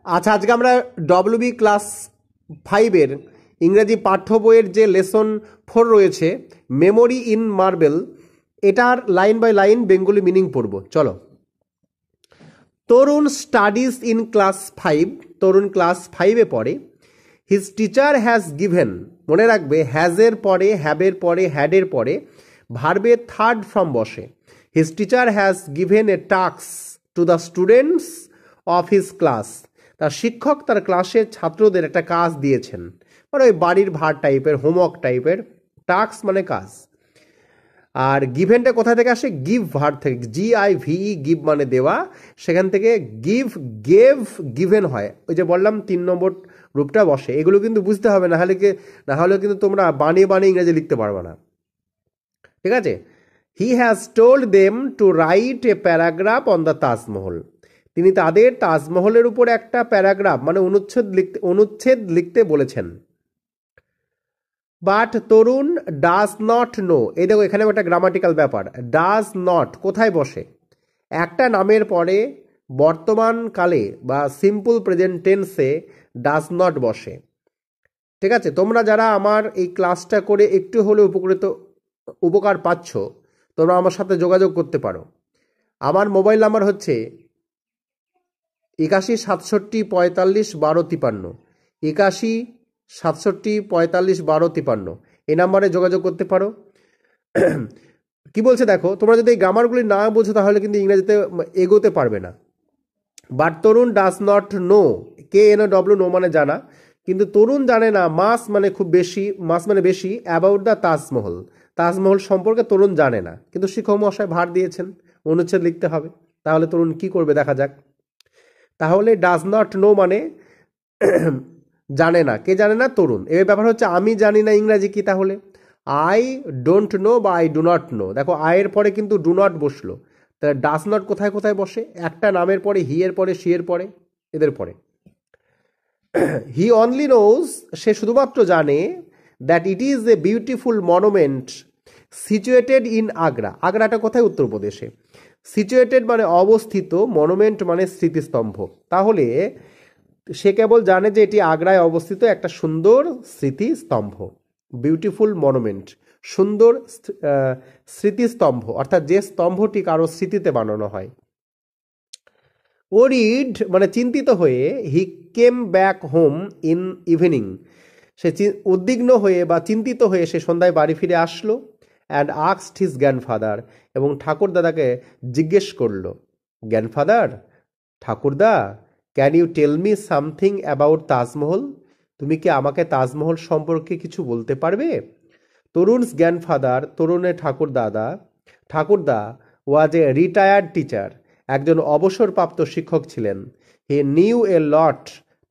আচ্ছা, আজকে আমরা ডব্লিউবি ক্লাস 5-এর ইংরেজি পাঠ্য বইয়ের যে লেসন 4 রয়েছে, মেমোরি ইন মার্বেল, এটার line by line Bengali meaning পড়ব। চলো। Tarun studies in class 5, Tarun class 5-এ পড়ে। হিজ টিচার হ্যাজ গিভেন, মনে রাখবে হ্যাজের পরে, হ্যাবের পরে, হ্যাডের পরে ভার্বের থার্ড ফর্ম বসে। His teacher has given a task to the students of his class, তার শিক্ষক তার ক্লাসের ছাত্রদের একটা কাজ দিয়েছেন, মানে ওই বাড়ির ভার টাইপের, হোমওয়ার্ক টাইপের। টাস্ক মানে কাজ। আর গিভেনটা কোথা থেকে আসে? গিভ ভার্ব থেকে, GIVE, গিভ মানে দেওয়া, সেখান থেকে গিভ, গেভ, গিভেন হয়। ওই যে বললাম 3 নম্বর রূপটা বসে। এগুলো কিন্তু বুঝতে হবে, না হলে কিন্তু তোমরা বানিয়ে বানিয়ে ইংরেজি লিখতে পারবে না, ঠিক আছে? He has told them to write a paragraph on the Taj Mahal, তিনি তাদের তাজমহলের উপর একটা প্যারাগ্রাফ মানে অনুচ্ছেদ লিখতে বলেছেন। But Tarun does not no, এই দেখো এখানে একটা গ্রামাটিক্যাল ব্যাপার। ডাজ নট কোথায় বসে? একটা নামের পরে বর্তমানকালে বা সিম্পল প্রেজেন্ট টেন্সে ডাজ নট বসে, ঠিক আছে? তোমরা যারা আমার এই ক্লাসটা করে একটু হলেও উপকার পাচ্ছ, তোমরা আমার সাথে যোগাযোগ করতে পারো। আমার মোবাইল নাম্বার হচ্ছে 81 67 45 12 53, 81 67 45 12 53, এই নাম্বারে যোগাযোগ করতে পারো। কি বলছে দেখো, তোমরা যদি এই গ্রামারগুলি না বোঝো তাহলে কিন্তু ইংরেজিতে এগোতে পারবে না। But Tarun does not know, KNOW, know মানে জানা, কিন্তু তরুণ জানে না, মাস মানে খুব বেশি, মাস মানে বেশি, অ্যাবাউট দ্য তাজমহল, তাজমহল সম্পর্কে তরুণ জানে না। কিন্তু শিক্ষক মহাশয় ভার দিয়েছেন, অনুচ্ছেদ লিখতে হবে। তাহলে তরুণ কি করবে দেখা যাক। তাহলে ডাজ নট নো মানে জানে না। কে জানে না? তরুণ। এর ব্যাপার হচ্ছে আমি জানি না ইংরাজি কি, তাহলে আই ডোন্ট নো বা আই ডু নট নো। দেখো আয়ের পরে কিন্তু ডু নট বসলো, তাহলে ডাজ নট কোথায় কোথায় বসে? একটা নামের পরে, হি এর পরে, শি এর পরে, এদের পরে। হি অনলি নোজ, সে শুধুমাত্র জানে, that it is a beautiful monument situated in Agra. আগ্রাটা কোথায়? উত্তরপ্রদেশে। সিচুয়েটেড মানে অবস্থিত, মনুমেন্ট মানে স্মৃতিস্তম্ভ। তাহলে সে কেবল জানে যে এটি আগ্রায় অবস্থিত একটা সুন্দর স্মৃতিস্তম্ভ। বিউটিফুল মনুমেন্ট, সুন্দর স্মৃতিস্তম্ভ, অর্থাৎ যে স্তম্ভটি কারো স্মৃতিতে বানানো হয়। ওরিড মানে চিন্তিত হয়ে, he came back home in evening, সে উদ্বিগ্ন হয়ে বা চিন্তিত হয়ে সে সন্ধ্যায় বাড়ি ফিরে আসলো। অ্যান্ড আস্কড হিজ গ্র্যান্ডফাদার, এবং ঠাকুরদাদাকে জিজ্ঞেস করলো। গ্র্যান্ডফাদার, ঠাকুরদা, can you tell me something about Taj Mahal, তুমি কি আমাকে তাজমহল সম্পর্কে কিছু বলতে পারবে? তরুণস গ্র্যান্ডফাদার, তরুণের ঠাকুরদা ওয়াজ এ রিটায়ার্ড টিচার, একজন অবসরপ্রাপ্ত শিক্ষক ছিলেন। হি নিউ এ লট,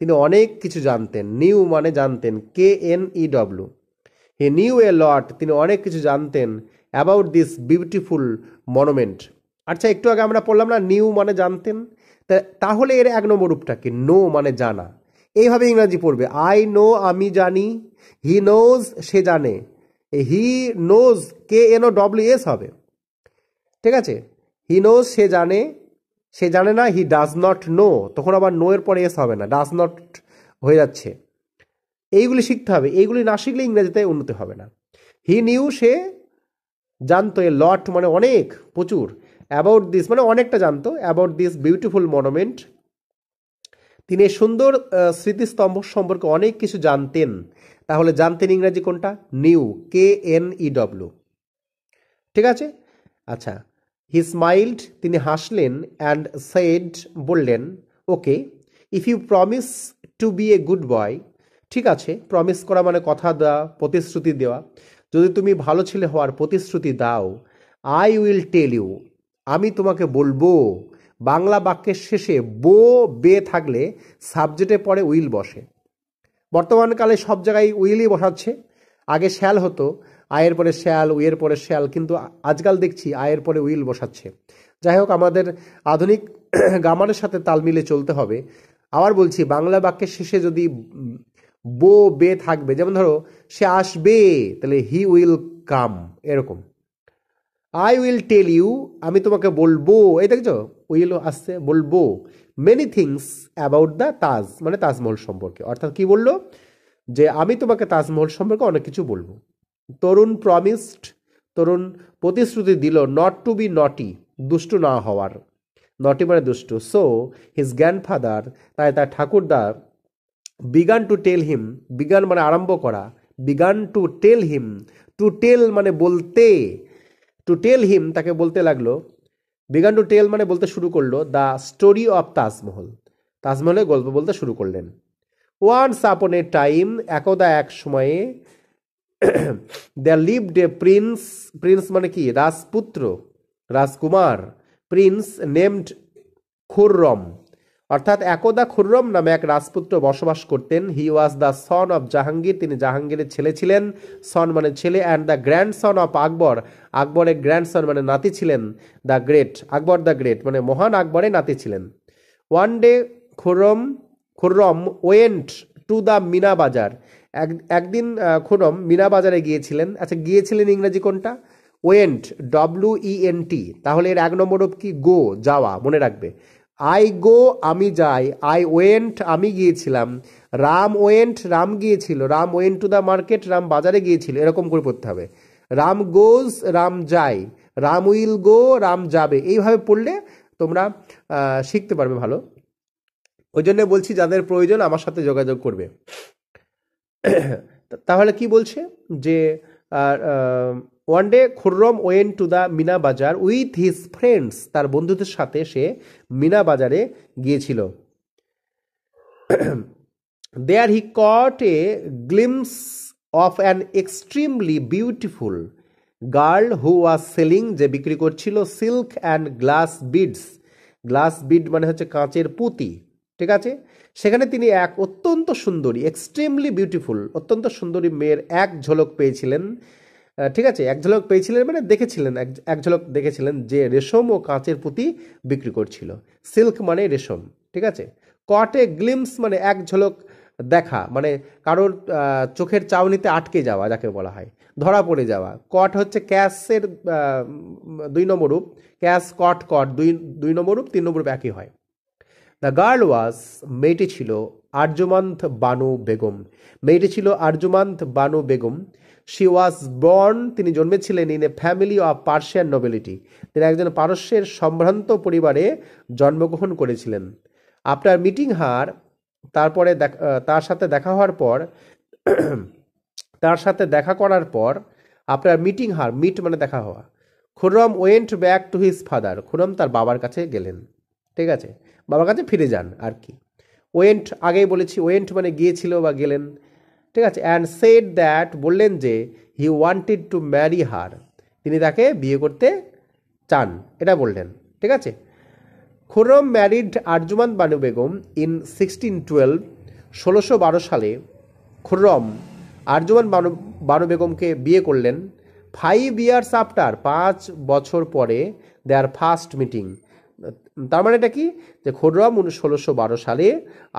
তিনি অনেক কিছু জানতেন। নিউ মানে জানতেন, KNEW। হি নিউ এ লট, তিনি অনেক কিছু জানতেন, অ্যাবাউট দিস বিউটিফুল মনুমেন্ট। আচ্ছা, একটু আগে আমরা পড়লাম না, নিউ মানে জানতেন, তাহলে এর 1 নম্বর রূপটা কি? নো মানে জানা। এইভাবে ইংরাজি পড়বে। আই নো, আমি জানি। হি নোজ, সে জানে। হি নোজ, KNOWS হবে, ঠিক আছে? হি নোজ, সে জানে। সে জানে না, হি ডাজ নট নো, তখন আবার নো এর পরে এস হবে না, ডাজ নট হয়ে যাচ্ছে। এইগুলি শিখতে হবে, এইগুলি না শিখলে ইংরেজিতে উন্নতি হবে না। হি নিউ, সে জানতো, এ লট মানে অনেক, প্রচুর, অ্যাবাউট দিস মানে অনেকটা জানতো, অ্যাবাউট দিস বিউটিফুল মনুমেন্ট, তিনি সুন্দর স্মৃতিস্তম্ভ সম্পর্কে অনেক কিছু জানতেন। তাহলে জানতেন ইংরেজি কোনটা? নিউ, KNEW, ঠিক আছে? আচ্ছা, হি স্মাইল্ড, তিনি হাসলেন। অ্যান্ড সেড, বললেন, okay, if you promise to be a good boy, ঠিক আছে, প্রমিস করা মানে কথা দেওয়া, প্রতিশ্রুতি দেওয়া, যদি তুমি ভালো ছেলে হওয়ার প্রতিশ্রুতি দাও, আই উইল টেল ইউ, আমি তোমাকে বলবো। বাংলা বাক্যের শেষে বে থাকলে সাবজেক্টে পরে উইল বসে। বর্তমানকালে সব জায়গায় উইলই বসাচ্ছে। আগে শ্যাল হতো, আয়ের পরে শ্যাল, উইয়ের পরে শ্যাল, কিন্তু আজকাল দেখছি আয়ের পরে উইল বসাচ্ছে। যাই হোক, আমাদের আধুনিক গ্রামারের সাথে তাল মিলে চলতে হবে। আবার বলছি, বাংলা বাক্যের শেষে যদি বে থাকবে, যেমন ধরো সে আসবে, তাহলে হি উইল কাম, এরকম। আই উইল টেল ইউ, আমি তোমাকে বলবো, এই দেখছো উইল আসছে, বলবো, মেনি থিংস অ্যাবাউট দ্য তাজ, মানে তাজমহল সম্পর্কে। অর্থাৎ কি বললো, যে আমি তোমাকে তাজমহল সম্পর্কে অনেক কিছু বলবো। তরুণ প্রমিসড, তরুণ প্রতিশ্রুতি দিল, নট টু বি নটি, দুষ্টু না হওয়ার, নটি মানে দুষ্টু। সো হিজ গ্র্যান্ডফাদার, তাই তার ঠাকুরদা, began to tell him, began মানে আরম্ভ করা, began to tell him, to tell মানে বলতে, টু টেল হিম তাকে বলতে লাগলো, বিগান টু টেল মানে বলতে শুরু করলো, দ্য স্টোরি অফ তাজমহল, তাজমহলের গল্প বলতে শুরু করলেন। ওয়ান্স আপন এ টাইম, একদা এক সময়ে, there lived a prince, prince মানে কি রাজপুত্র, রাজকুমার, প্রিন্স নেমড খুররম, অর্থাৎ একদা খুররম নামে এক রাজপুত্র বসবাস করতেন। He was the son of Jahangir, তিনি জাহাঙ্গীরের ছেলে ছিলেন, সন মানে ছেলে, and the grandson of Akbar, আকবরের গ্র্যান্ডসন মানে নাতি ছিলেন, the great, Akbar the great মানে মহান আকবরের নাতি ছিলেন। One day Khurram, Khurram went to the Meena Bazaar, একদিন খুররম মিনা বাজারে গিয়েছিলেন। আচ্ছা গিয়েছিলেন ইংরেজি কোনটা, ওয়েন্ট, WENT, তাহলে এর এক নম্বর কি, গো, যাওয়া, মনে রাখবে। আই গো আমি যাই, আই ওয়েন্ট আমি গিয়েছিলাম, রাম ওয়েন্ট রাম গিয়েছিল, Ram went to the market Ram বাজারে গিয়েছিল, এরকম করে পড়তে হবে। রাম গোজ রাম যায়, রাম উইল গো রাম যাবে, এইভাবে পড়লে তোমরা শিখতে পারবে ভালো। ওই জন্য বলছি যাদের প্রয়োজন আমার সাথে যোগাযোগ করবে। তাহলে কি বলছে যে one day Khurram went to the Meena Bazaar with his friends, তার বন্ধুদের সাথে সে মিনা বাজারে গিয়েছিল। There he caught a glimpse of an extremely beautiful girl who was selling, যে বিক্রি করছিল silk and glass beads, glass bead মানে হচ্ছে কাঁচের পুঁতি, ঠিক আছে। সেখানে তিনি এক অত্যন্ত সুন্দরী, এক্সট্রিমলি বিউটিফুল, অত্যন্ত সুন্দরী মেয়ের এক ঝলক পেয়েছিলেন, ঠিক আছে, এক ঝলক পেয়েছিলেন মানে দেখেছিলেন, এক ঝলক দেখেছিলেন, যে রেশম ও কাঁচের পুঁতি বিক্রি করছিল, সিল্ক মানে রেশম, ঠিক আছে। কটে গ্লিমস মানে এক ঝলক দেখা, মানে কারোর চোখের চাউনিতে আটকে যাওয়া যাকে বলা হয়, ধরা পড়ে যাওয়া। কট হচ্ছে ক্যাশের 2 নম্বর রূপ, ক্যাশ কট, কট দুই নম্বর রূপ, 3 নম্বর রূপ একই হয়। দ্য গার্ল ওয়াজ, মেয়েটি ছিল আরজুমান্থ বানু বেগম, মেয়েটি ছিল Arjumand Banu Begum. She was born, তিনি জন্মেছিলেন in a family of Persian nobility, তিনি একজন পারস্যের সম্ভ্রান্ত পরিবারে জন্মগ্রহণ করেছিলেন। আফটার মিটিং হার, তারপরে তার সাথে দেখা হওয়ার পর, তার সাথে দেখা করার পর, আফটার মিটিং হার, মিট মানে দেখা হওয়া, Khurram went back to his father, Khurram তার বাবার কাছে গেলেন, ঠিক আছে, বাবার কাছে ফিরে যান আর কি। ওয়েন্ট আগেই বলেছি, ওয়েন্ট মানে গিয়েছিল বা গেলেন, ঠিক আছে। অ্যান্ড সেড দ্যাট, বললেন যে, he wanted to marry her, তিনি তাকে বিয়ে করতে চান, এটা বললেন, ঠিক আছে। খুররম ম্যারিড আরজুমান বানু বেগম ইন 1612, 1612 সালে খুররম আরজুমান বানু বেগমকে বিয়ে করলেন। 5 years আফটার, 5 বছর পরে, দেয়ার ফার্স্ট মিটিং, তার মানে এটা কি, যে খুররম 1612 সালে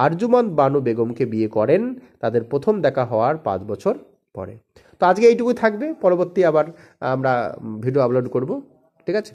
আরজুমান বানু বেগমকে বিয়ে করেন তাদের প্রথম দেখা হওয়ার 5 বছর পরে। তো আজকে এইটুকুই থাকবে, পরবর্তী আবার আমরা ভিডিও আপলোড করব, ঠিক আছে।